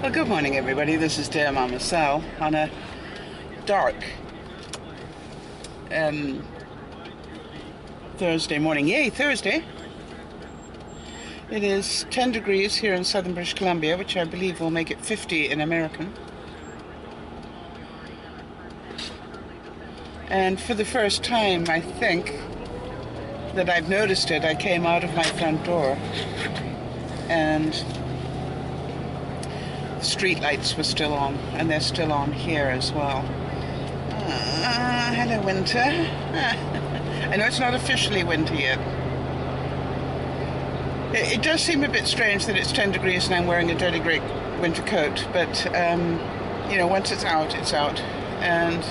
Well, good morning, everybody. This is DearMamaSal on a dark Thursday morning. Yay, Thursday! It is 10 degrees here in southern British Columbia, which I believe will make it 50 in American. And for the first time, I think, that I've noticed it, I came out of my front door and street lights were still on, and they're still on here as well. Hello, winter. I know it's not officially winter yet. It does seem a bit strange that it's 10 degrees and I'm wearing a dirty grey winter coat, but you know, once it's out, it's out. And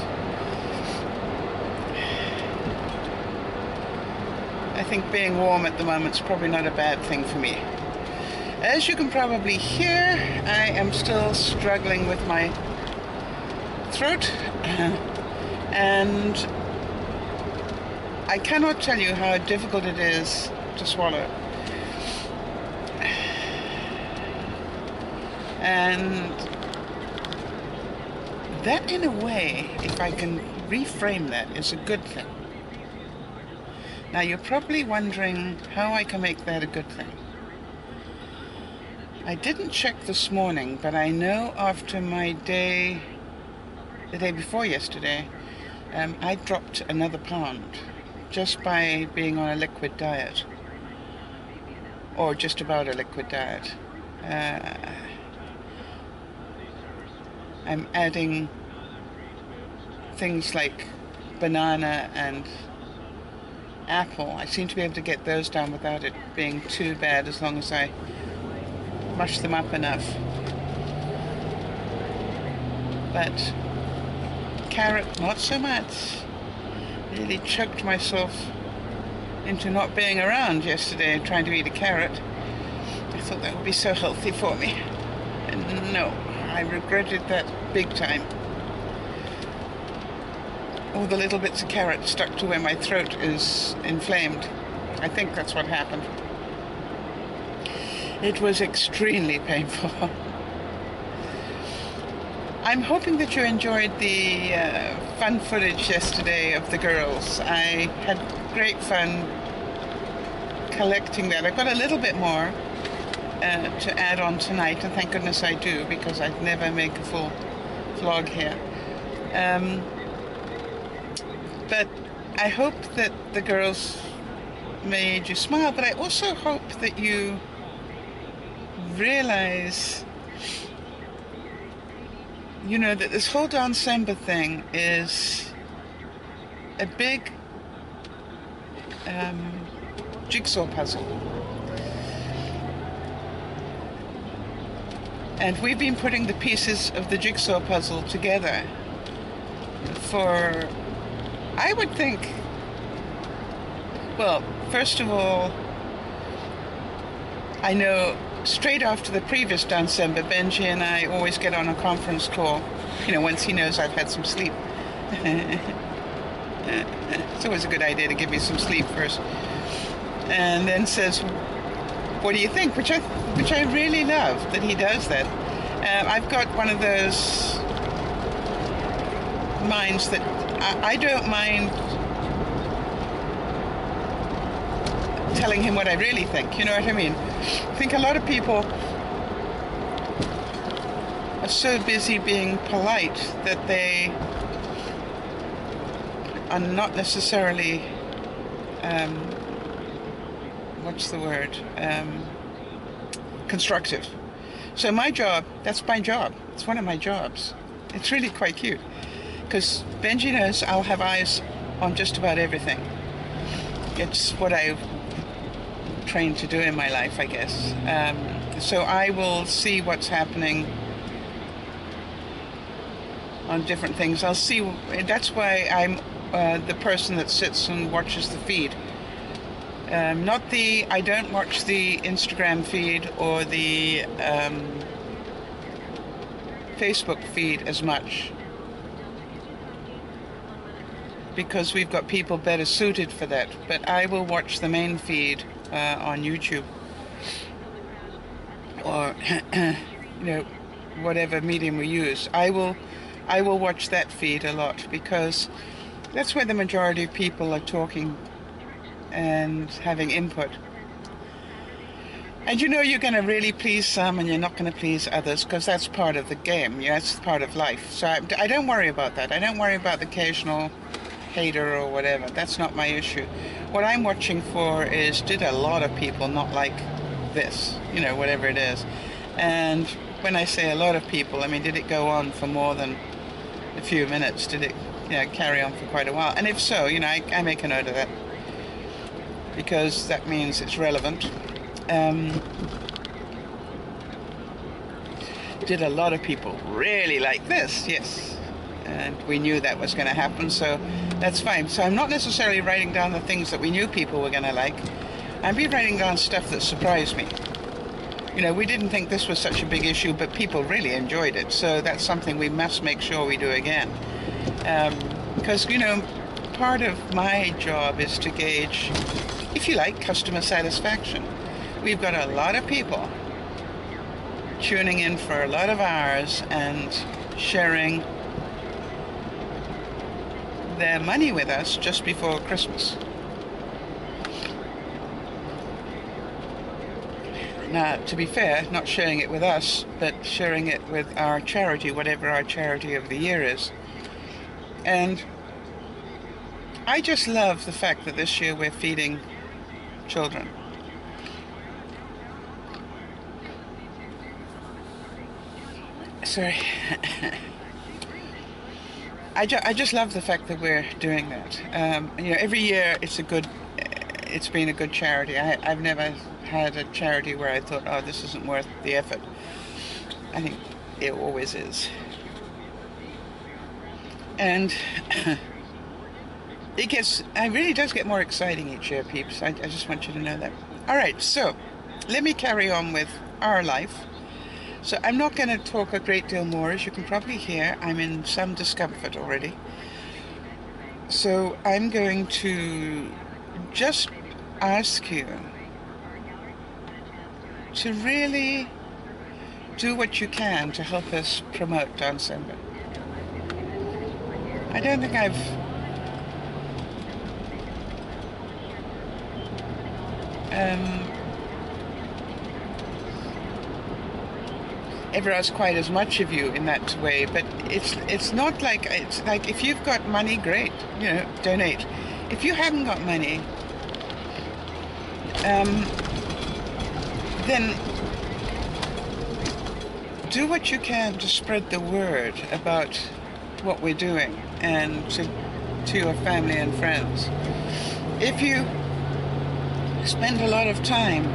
I think being warm at the moment is probably not a bad thing for me. As you can probably hear, I am still struggling with my throat, and I cannot tell you how difficult it is to swallow. And that, in a way, if I can reframe that, is a good thing. Now, you're probably wondering how I can make that a good thing. I didn't check this morning, but I know after my day, the day before yesterday, I dropped another pound just by being on a liquid diet, or just about a liquid diet. I'm adding things like banana and apple. I seem to be able to get those down without it being too bad, as long as I mush them up enough. But carrot, not so much. Really choked myself into not being around yesterday trying to eat a carrot. I thought that would be so healthy for me. And no, I regretted that big time. All the little bits of carrot stuck to where my throat is inflamed. I think that's what happened. It was extremely painful. I'm hoping that you enjoyed the fun footage yesterday of the girls. I had great fun collecting that. I've got a little bit more to add on tonight, and thank goodness I do, because I'd never make a full vlog here. But I hope that the girls made you smile, but I also hope that you realize, you know, that this whole December thing is a big jigsaw puzzle. And we've been putting the pieces of the jigsaw puzzle together for, I would think, well, first of all, I know straight after the previous December, Benji and I always get on a conference call, you know, once he knows I've had some sleep. It's always a good idea to give me some sleep first. And then says, what do you think? Which I really love that he does that. I've got one of those minds that I don't mind telling him what I really think, you know what I mean? I think a lot of people are so busy being polite that they are not necessarily, what's the word, constructive. So my job, that's my job. It's one of my jobs. It's really quite cute, because Benji knows I'll have eyes on just about everything. It's what I've trained to do in my life, I guess. So I will see what's happening on different things. I'll see, that's why I'm the person that sits and watches the feed. I don't watch the Instagram feed or the Facebook feed as much, because we've got people better suited for that. But I will watch the main feed on YouTube, or you know, whatever medium we use, I will watch that feed a lot, because that's where the majority of people are talking and having input. And you know you're going to really please some and you're not going to please others, because that's part of the game. Yeah, it's part of life. So I don't worry about that. I don't worry about the occasional hater or whatever. That's not my issue. What I'm watching for is, did a lot of people not like this? You know, whatever it is. And when I say a lot of people, I mean, did it go on for more than a few minutes? Did it, you know, carry on for quite a while? And if so, you know, I make a note of that, because that means it's relevant. Did a lot of people really like this? Yes. And we knew that was going to happen, so that's fine. So I'm not necessarily writing down the things that we knew people were going to like. I've been writing down stuff that surprised me. You know, we didn't think this was such a big issue, but people really enjoyed it. So that's something we must make sure we do again. Because, you know, part of my job is to gauge, if you like, customer satisfaction. We've got a lot of people tuning in for a lot of hours and sharing their money with us just before Christmas. Now, to be fair, not sharing it with us, but sharing it with our charity, whatever our charity of the year is. And I just love the fact that this year we're feeding children. Sorry. I just love the fact that we're doing that. You know, every year it's been a good charity. I've never had a charity where I thought, oh, this isn't worth the effort. I think it always is. And it really does get more exciting each year, peeps. I just want you to know that. All right, so let me carry on with our life. So I'm not going to talk a great deal more. As you can probably hear, I'm in some discomfort already. So I'm going to just ask you to really do what you can to help us promote Down Syndrome. I don't think I've ever asked quite as much of you in that way, but it's not like, it's like, if you've got money, great, you know, donate. If you haven't got money, then do what you can to spread the word about what we're doing, and to your family and friends. If you spend a lot of time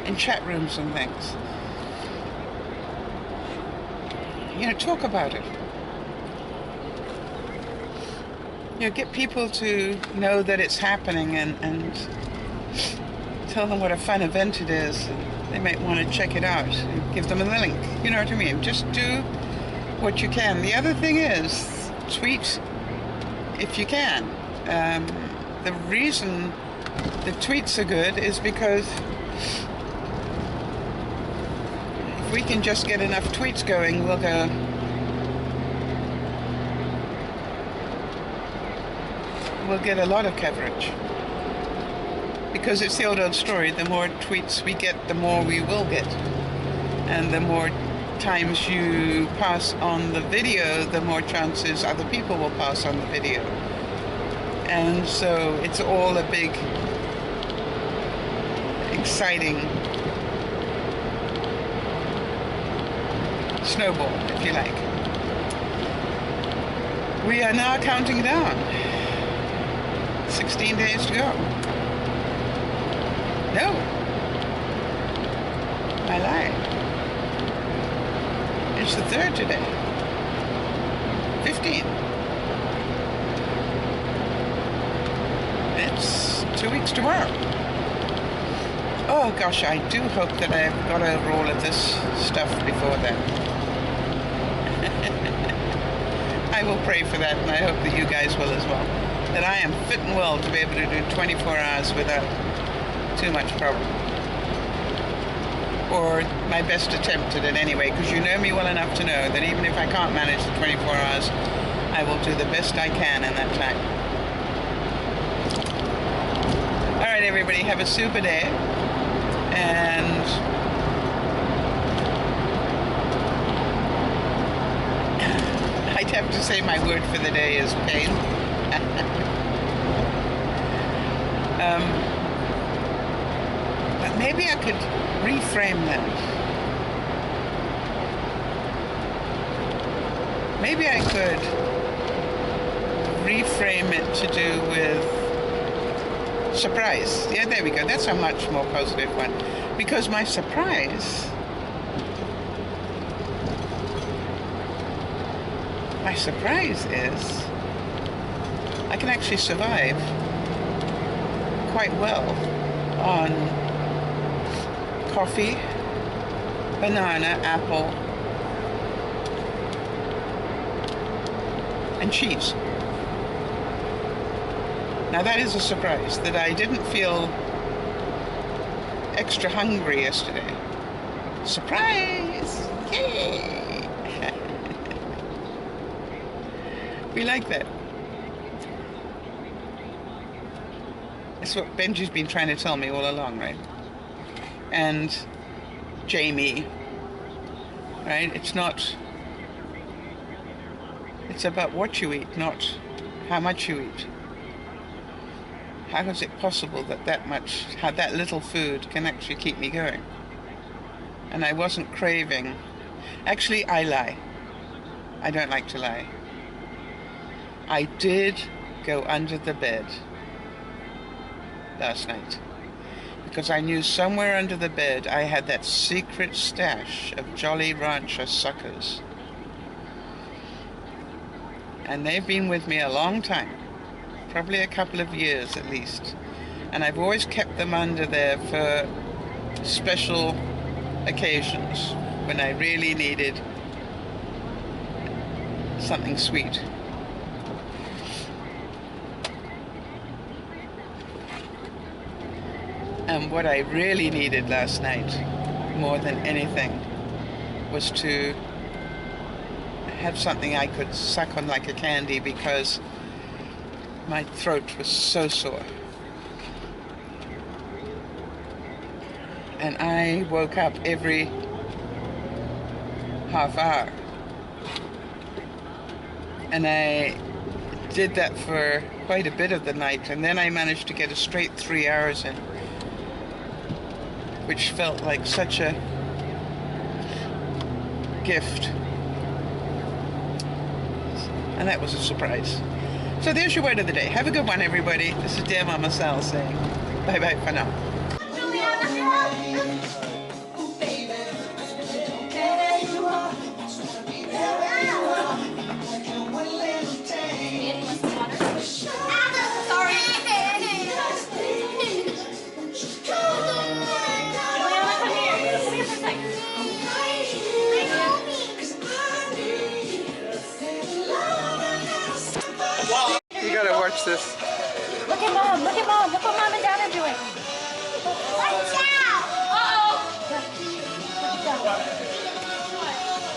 in chat rooms and things, you know, talk about it. You know, get people to know that it's happening, and tell them what a fun event it is. They might want to check it out. Give them a link. You know what I mean? Just do what you can. The other thing is, tweet if you can. The reason the tweets are good is because if we can just get enough tweets going, we'll get a lot of coverage. Because it's the old story, the more tweets we get, the more we will get. And the more times you pass on the video, the more chances other people will pass on the video. And so it's all a big, exciting snowball, if you like. We are now counting down. 16 days to go. No, I lied. It's the 3rd today. 15. It's 2 weeks tomorrow. Oh gosh, I do hope that I've got over all of this stuff before then. I will pray for that, and I hope that you guys will as well. That I am fit and well to be able to do 24 hours without too much problem, or for my best attempt at it anyway, because you know me well enough to know that even if I can't manage the 24 hours, I will do the best I can in that time. Alright everybody, have a super day, and I'd have to say my word for the day is pain. But maybe I could reframe that. Maybe I could reframe it to do with surprise. Yeah, there we go. That's a much more positive one. Because my surprise is I can actually survive quite well on coffee, banana, apple, and cheese. Now that is a surprise, that I didn't feel extra hungry yesterday. Surprise! Yay! We like that. That's what Benji's been trying to tell me all along, right? And Jamie, right? It's about what you eat, not how much you eat. How is it possible that that little food can actually keep me going? And I wasn't craving. Actually, I lie. I don't like to lie. I did go under the bed last night because I knew somewhere under the bed I had that secret stash of Jolly Rancher suckers. And they've been with me a long time, probably a couple of years at least. And I've always kept them under there for special occasions when I really needed something sweet. And what I really needed last night, more than anything, was to have something I could suck on like a candy because my throat was so sore. And I woke up every half hour. And I did that for quite a bit of the night, and then I managed to get a straight 3 hours in, which felt like such a gift. And that was a surprise. So there's your word of the day. Have a good one, everybody. This is DearMamaSal saying bye-bye for now. You gotta watch this. Look at Mom, look at Mom, look what Mom and Dad are doing. Watch out! Uh-oh!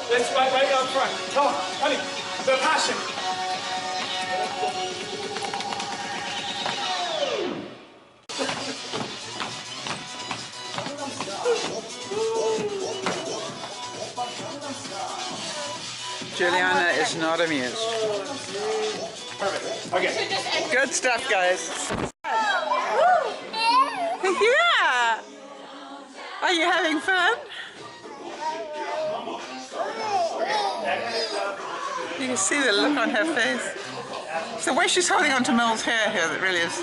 Let's right up front. Tell him, honey, the passion. Juliana is not amused. Perfect. Okay. Good stuff, guys. Yeah! Are you having fun? You can see the look on her face. It's the way she's holding on to Mel's hair here that really is.